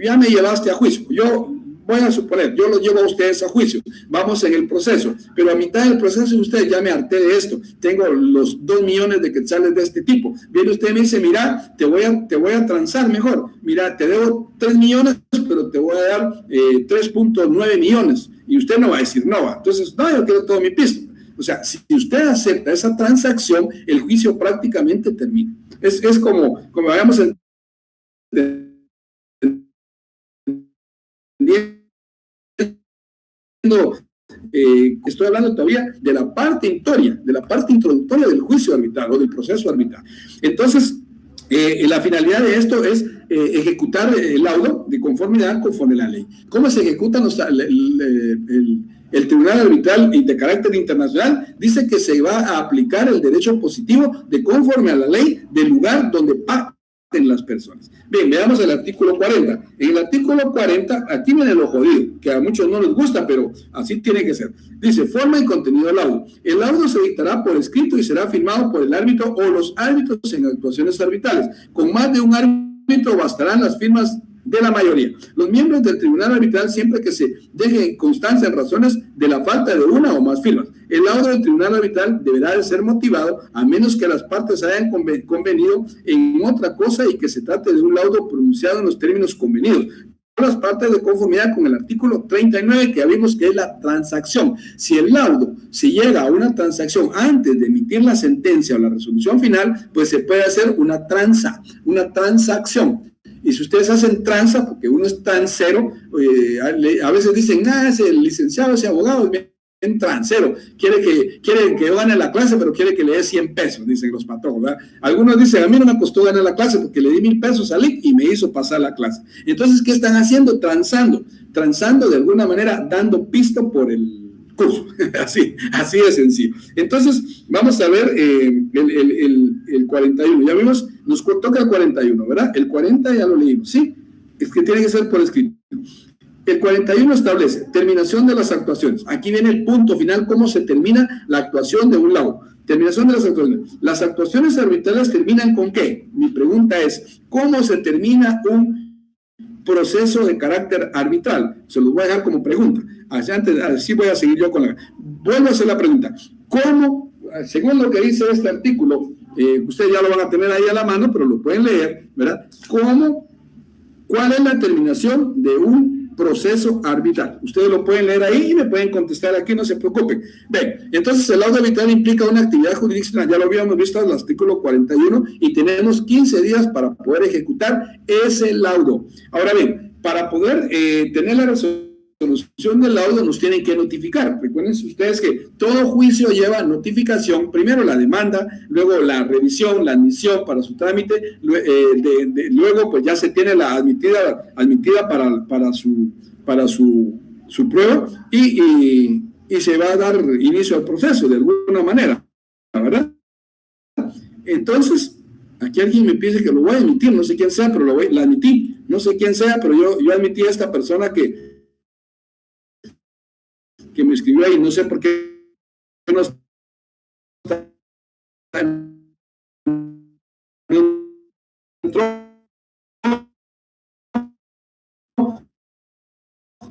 Ya me llevaste a juicio. Yo voy a suponer, yo los llevo a ustedes a juicio. Vamos en el proceso, pero a mitad del proceso usted ya me harté de esto. Tengo los 2 millones de quetzales de este tipo. Viene usted y me dice, mira, te voy a transar mejor. Mira, te debo 3 millones, pero te voy a dar 3.9 millones. Y usted no va a decir no. Entonces, no, yo quiero todo mi pisto. O sea, si usted acepta esa transacción, el juicio prácticamente termina. Es como vayamos estoy hablando todavía de la parte introductoria del juicio arbitral o del proceso arbitral. Entonces, la finalidad de esto es ejecutar el laudo de conformidad conforme a la ley. ¿Cómo se ejecutan el tribunal arbitral y de carácter internacional? Dice que se va a aplicar el derecho positivo de conforme a la ley del lugar donde pacten las personas. Bien, veamos el artículo 40. En el artículo 40, aquí viene lo jodido, que a muchos no les gusta, pero así tiene que ser. Dice, forma y contenido del laudo. El laudo se dictará por escrito y será firmado por el árbitro o los árbitros en actuaciones arbitrales. Con más de un árbitro bastarán las firmas de la mayoría. Los miembros del tribunal arbitral, siempre que se deje constancia en razones de la falta de una o más firmas. El laudo del tribunal arbitral deberá de ser motivado a menos que las partes hayan convenido en otra cosa y que se trate de un laudo pronunciado en los términos convenidos. Las partes de conformidad con el artículo 39 que ya vimos que es la transacción. Si el laudo se llega a una transacción antes de emitir la sentencia o la resolución final, pues se puede hacer una transacción. Y si ustedes hacen tranza, porque uno es transero, a veces dicen, ese licenciado, ese abogado, transero, quiere que yo gane la clase, pero quiere que le dé 100 pesos, dicen los patojos, ¿verdad? Algunos dicen, a mí no me costó ganar la clase porque le di 1000 pesos al IC y me hizo pasar la clase. Entonces, ¿qué están haciendo? Transando de alguna manera, dando pista por el curso, así de sencillo. Entonces, vamos a ver el 41, ya vimos, nos toca el 41, ¿verdad? El 40 ya lo leímos, ¿sí? Es que tiene que ser por escrito. El 41 establece terminación de las actuaciones. Aquí viene el punto final, cómo se termina la actuación de un lado. Terminación de las actuaciones. Las actuaciones arbitrales terminan ¿con qué? Mi pregunta es, ¿cómo se termina un proceso de carácter arbitral? Se los voy a dejar como pregunta. Así voy a seguir yo con la... Vuelvo a hacer la pregunta. ¿Cómo, según lo que dice este artículo, ustedes ya lo van a tener ahí a la mano, pero lo pueden leer, ¿verdad? ¿Cuál es la terminación de un proceso arbitral? Ustedes lo pueden leer ahí y me pueden contestar aquí, no se preocupen. Ven, entonces el laudo arbitral implica una actividad jurisdiccional, ya lo habíamos visto en el artículo 41, y tenemos 15 días para poder ejecutar ese laudo. Ahora bien, para poder tener la resolución del laudo nos tienen que notificar. Recuerden ustedes que todo juicio lleva notificación, primero la demanda, luego la revisión, la admisión para su trámite, luego pues ya se tiene la admitida para su prueba y se va a dar inicio al proceso de alguna manera, ¿verdad? Entonces, aquí alguien me pide que lo voy a admitir, no sé quién sea, pero la admití, no sé quién sea, pero yo admití a esta persona que me escribió ahí, no sé por qué no está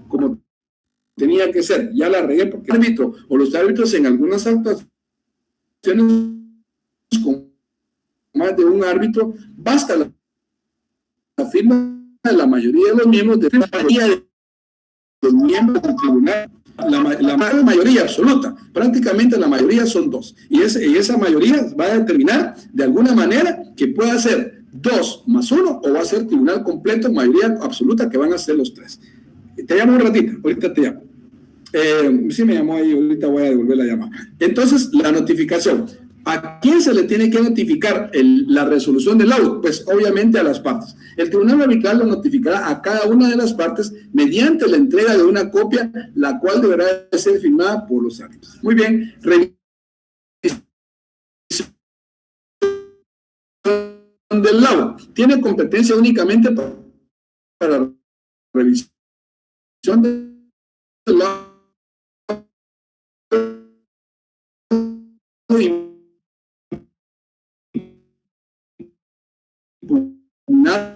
como tenía que ser, ya la regué porque el árbitro o los árbitros en algunas actuaciones con más de un árbitro, basta la firma de la mayoría de los miembros del tribunal. La mayoría absoluta, prácticamente la mayoría son 2, y esa mayoría va a determinar de alguna manera que pueda ser 2 más 1 o va a ser tribunal completo, mayoría absoluta, que van a ser los 3. Te llamo un ratito, ahorita te llamo. Sí me llamó ahí, ahorita voy a devolver la llamada. Entonces, la notificación. ¿A quién se le tiene que notificar la resolución del laudo? Pues obviamente a las partes. El tribunal arbitral lo notificará a cada una de las partes mediante la entrega de una copia, la cual deberá ser firmada por los árbitros. Muy bien. Revisión del laudo. Tiene competencia únicamente para revisión del laudo la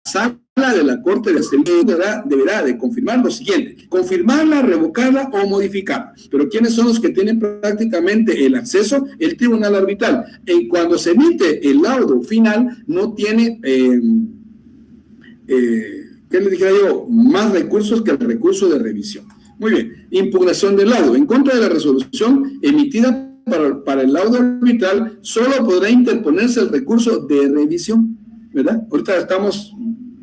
sala de la Corte de Apelaciones deberá de confirmar lo siguiente: confirmarla, revocarla o modificarla. Pero ¿quiénes son los que tienen prácticamente el acceso? El tribunal arbitral. Cuando se emite el laudo final, no tiene ¿qué le dijera yo? Más recursos que el recurso de revisión. Muy bien. Impugnación del laudo. En contra de la resolución emitida para el laudo arbitral, solo podrá interponerse el recurso de revisión, ¿verdad? Ahorita estamos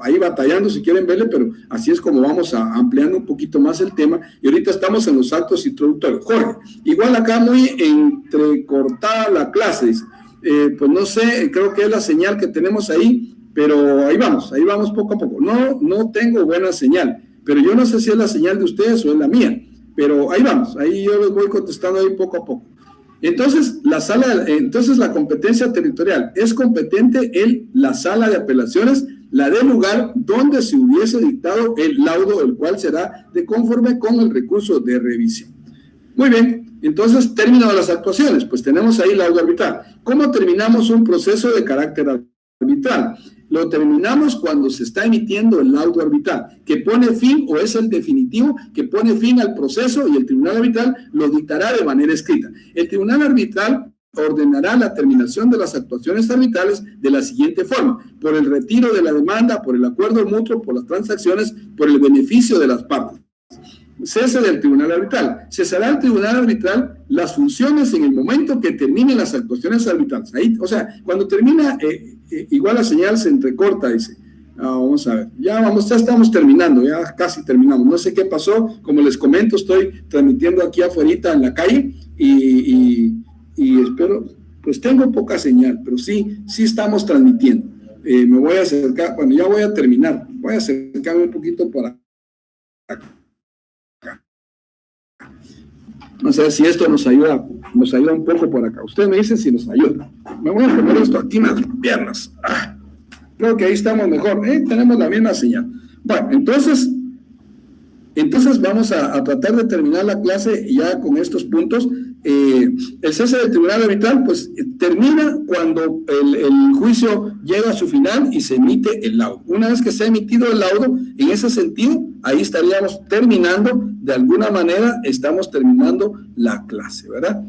ahí batallando, si quieren verle, pero así es como vamos ampliando un poquito más el tema, y ahorita estamos en los actos introductorios. Jorge, igual acá muy entrecortada la clase, dice. Pues no sé, creo que es la señal que tenemos ahí, pero ahí vamos poco a poco. No tengo buena señal, pero yo no sé si es la señal de ustedes o es la mía, pero ahí vamos, ahí yo les voy contestando ahí poco a poco. Entonces, la competencia territorial es competente en la sala de apelaciones, la del lugar donde se hubiese dictado el laudo, el cual será de conforme con el recurso de revisión. Muy bien, entonces, término de las actuaciones, pues tenemos ahí el laudo arbitral. ¿Cómo terminamos un proceso de carácter arbitral? Lo terminamos cuando se está emitiendo el laudo arbitral, que pone fin, o es el definitivo, que pone fin al proceso, y el tribunal arbitral lo dictará de manera escrita. El tribunal arbitral ordenará la terminación de las actuaciones arbitrales de la siguiente forma: por el retiro de la demanda, por el acuerdo mutuo, por las transacciones, por el beneficio de las partes. cese del tribunal arbitral. Cesará el tribunal arbitral las funciones en el momento que terminen las actuaciones arbitrales. Ahí, o sea, cuando termina, igual la señal se entrecorta, dice. Vamos a ver, ya estamos terminando, ya casi terminamos. No sé qué pasó, como les comento, estoy transmitiendo aquí afuera en la calle y espero, pues tengo poca señal, pero sí estamos transmitiendo. Me voy a acercar, bueno, ya voy a terminar, voy a acercarme un poquito para acá. No sé si esto nos ayuda un poco por acá. Usted me dice si nos ayuda. Me voy a poner esto aquí en las piernas. Creo que ahí estamos mejor. Tenemos la misma señal. Bueno, entonces vamos a tratar de terminar la clase ya con estos puntos. El cese del tribunal arbitral pues termina cuando el juicio llega a su final y se emite el laudo. Una vez que se ha emitido el laudo, en ese sentido, ahí estaríamos terminando, de alguna manera estamos terminando la clase, ¿verdad?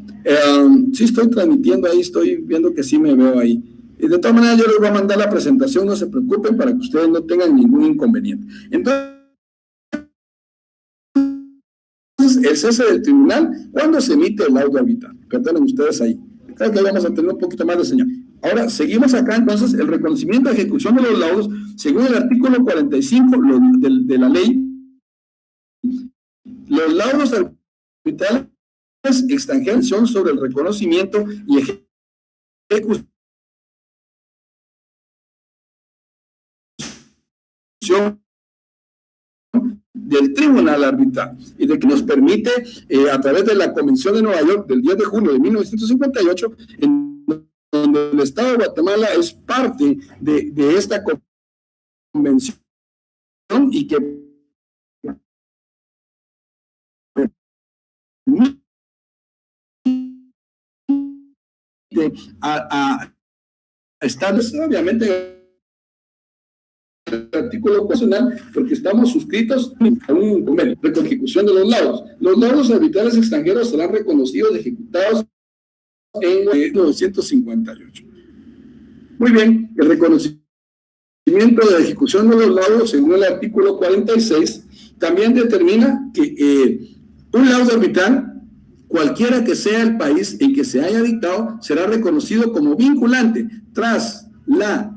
Sí estoy transmitiendo ahí, estoy viendo que sí me veo ahí. Y de todas maneras yo les voy a mandar la presentación, no se preocupen, para que ustedes no tengan ningún inconveniente. Entonces, el cese del tribunal, cuando se emite el laudo arbitral. Perdonen ustedes ahí. Creo que vamos a tener un poquito más de señal. Ahora, seguimos acá, entonces, el reconocimiento de ejecución de los laudos, según el artículo 45 de la ley, los laudos arbitrales extranjeros son sobre el reconocimiento y ejecución del tribunal arbitral y de que nos permite, a través de la Convención de Nueva York del 10 de junio de 1958, en donde el Estado de Guatemala es parte de esta convención y que a establecer, obviamente, el artículo constitucional, porque estamos suscritos a un convenio de ejecución de los laudos. Los laudos arbitrales extranjeros serán reconocidos y ejecutados en 1958. Muy bien, el reconocimiento de ejecución de los laudos, según el artículo 46, también determina que un laudo arbitral, cualquiera que sea el país en que se haya dictado, será reconocido como vinculante tras la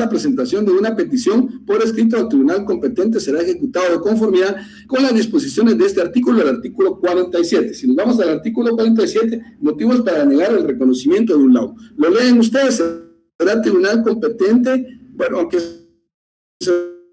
presentación de una petición por escrito al tribunal competente. Será ejecutado de conformidad con las disposiciones de este artículo, el artículo 47. Si nos vamos al artículo 47, motivos para negar el reconocimiento de un laudo. Lo leen ustedes, será tribunal competente, bueno, aunque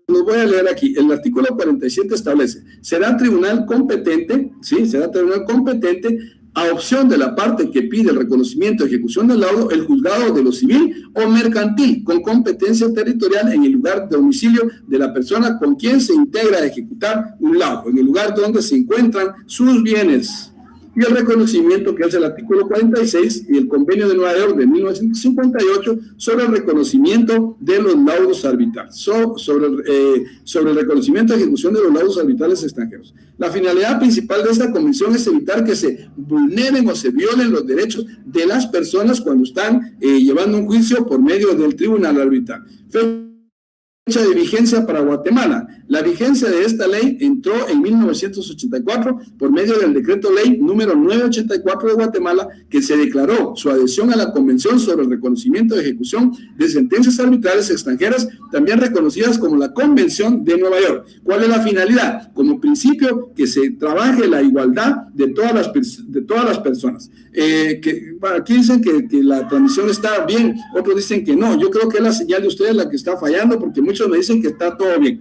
los voy a leer aquí. El artículo 47 establece, será tribunal competente, ¿sí? Será tribunal competente a opción de la parte que pide el reconocimiento y ejecución del laudo, el juzgado de lo civil o mercantil con competencia territorial en el lugar de domicilio de la persona con quien se integra a ejecutar un laudo, en el lugar donde se encuentran sus bienes. Y el reconocimiento, que es el artículo 46 y el convenio de Nueva York de 1958 sobre el reconocimiento de los laudos arbitrales, sobre el reconocimiento y ejecución de los laudos arbitrales extranjeros. La finalidad principal de esta convención es evitar que se vulneren o se violen los derechos de las personas cuando están llevando un juicio por medio del tribunal arbitral. Fecha de vigencia para Guatemala. La vigencia de esta ley entró en 1984 por medio del decreto ley número 984 de Guatemala, que se declaró su adhesión a la Convención sobre el reconocimiento de ejecución de sentencias arbitrales extranjeras, también reconocidas como la Convención de Nueva York. ¿Cuál es la finalidad? Como principio, que se trabaje la igualdad de todas las personas. Aquí dicen que la transmisión está bien, otros dicen que no. Yo creo que es la señal de ustedes la que está fallando, porque muchos me dicen que está todo bien.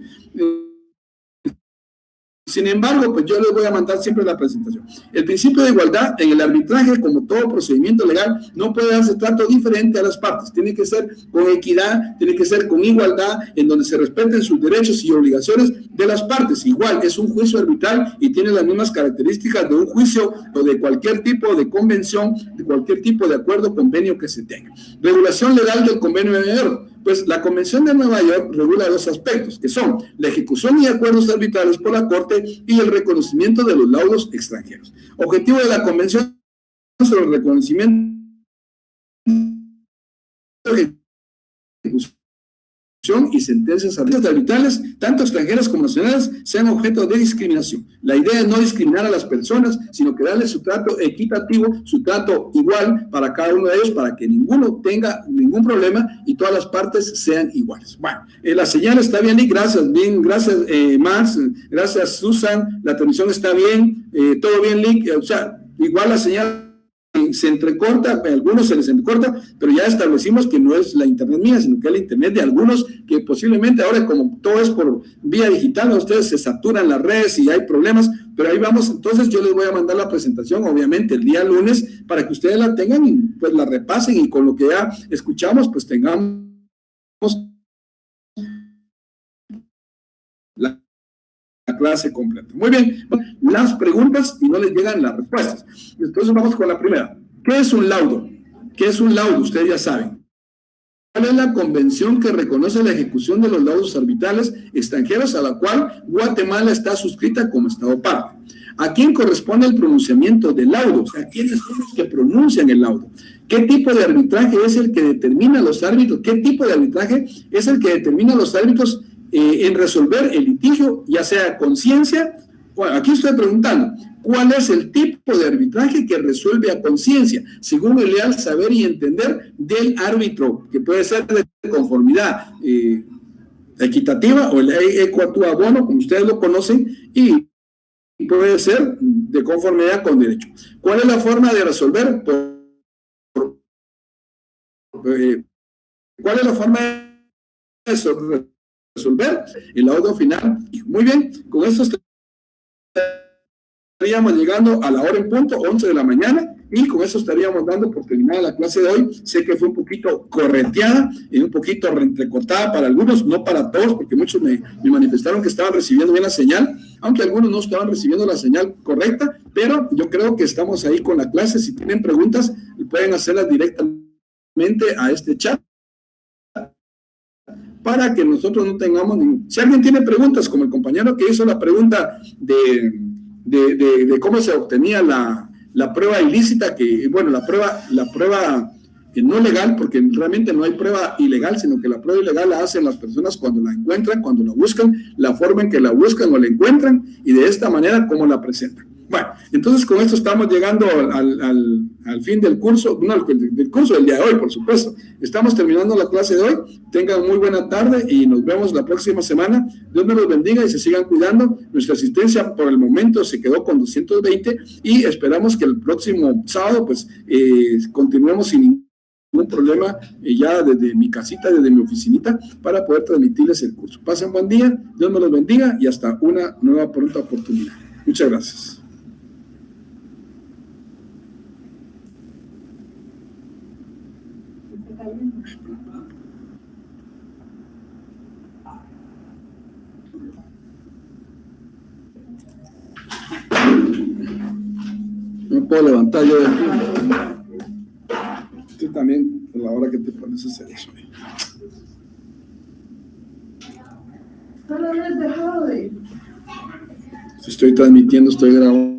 Sin embargo, pues yo les voy a mandar siempre la presentación. El principio de igualdad en el arbitraje, como todo procedimiento legal, no puede darse trato diferente a las partes. Tiene que ser con equidad, tiene que ser con igualdad, en donde se respeten sus derechos y obligaciones de las partes. Igual, es un juicio arbitral y tiene las mismas características de un juicio o de cualquier tipo de convención, de cualquier tipo de acuerdo, convenio que se tenga. Regulación legal del convenio de Nueva York. Pues la Convención de Nueva York regula dos aspectos, que son la ejecución y acuerdos arbitrales por la Corte y el reconocimiento de los laudos extranjeros. Objetivo de la Convención sobre el reconocimiento y sentencias arbitrales, tanto extranjeras como nacionales, sean objeto de discriminación. La idea es no discriminar a las personas, sino que darles su trato equitativo, su trato igual para cada uno de ellos, para que ninguno tenga ningún problema y todas las partes sean iguales. Bueno, la señal está bien, y gracias, Max, gracias, Susan, la transmisión está bien, todo bien, Lick, o sea, igual la señal se entrecorta, a algunos se les entrecorta, pero ya establecimos que no es la internet mía, sino que es la internet de algunos, que posiblemente ahora, como todo es por vía digital, a ustedes se saturan las redes y hay problemas, pero ahí vamos. Entonces yo les voy a mandar la presentación, obviamente, el día lunes, para que ustedes la tengan y pues la repasen, y con lo que ya escuchamos, pues tengamos la clase completa. Muy bien, las preguntas y no les llegan las respuestas. Entonces vamos con la primera. ¿Qué es un laudo? ¿Qué es un laudo? Ustedes ya saben. ¿Cuál es la convención que reconoce la ejecución de los laudos arbitrales extranjeros a la cual Guatemala está suscrita como Estado parte? ¿A quién corresponde el pronunciamiento de laudos? ¿A quiénes son los que pronuncian el laudo? ¿Qué tipo de arbitraje es el que determina los árbitros? ¿Qué tipo de arbitraje es el que determina los árbitros en resolver el litigio, ya sea conciencia? Bueno, aquí estoy preguntando, ¿cuál es el tipo de arbitraje que resuelve a conciencia, según el leal saber y entender del árbitro, que puede ser de conformidad equitativa o el equo bono, como ustedes lo conocen, y puede ser de conformidad con derecho? ¿Cuál es la forma de resolver? ¿Cuál es la forma de resolver el laudo final? Muy bien, con esto estaríamos llegando a la hora en punto, 11 de la mañana, y con eso estaríamos dando por terminada la clase de hoy. Sé que fue un poquito correteada y un poquito reentrecortada para algunos, no para todos, porque muchos me manifestaron que estaban recibiendo bien la señal, aunque algunos no estaban recibiendo la señal correcta, pero yo creo que estamos ahí con la clase. Si tienen preguntas, pueden hacerlas directamente a este chat, para que nosotros no tengamos ningún... Si alguien tiene preguntas, como el compañero que hizo la pregunta de cómo se obtenía la prueba ilícita, que, bueno, la prueba no legal, porque realmente no hay prueba ilegal, sino que la prueba ilegal la hacen las personas cuando la encuentran, cuando la buscan, la forma en que la buscan o la encuentran, y de esta manera cómo la presentan. Bueno, entonces con esto estamos llegando al fin del curso, no, del curso del día de hoy, por supuesto. Estamos terminando la clase de hoy. Tengan muy buena tarde y nos vemos la próxima semana. Dios me los bendiga y se sigan cuidando. Nuestra asistencia por el momento se quedó con 220 y esperamos que el próximo sábado pues continuemos sin ningún problema, ya desde mi casita, desde mi oficinita, para poder transmitirles el curso. Pasen buen día, Dios me los bendiga y hasta una nueva pronta oportunidad. Muchas gracias. No me puedo levantar yo de aquí. Tú también, a la hora que te pones a hacer eso. Estoy transmitiendo, estoy grabando.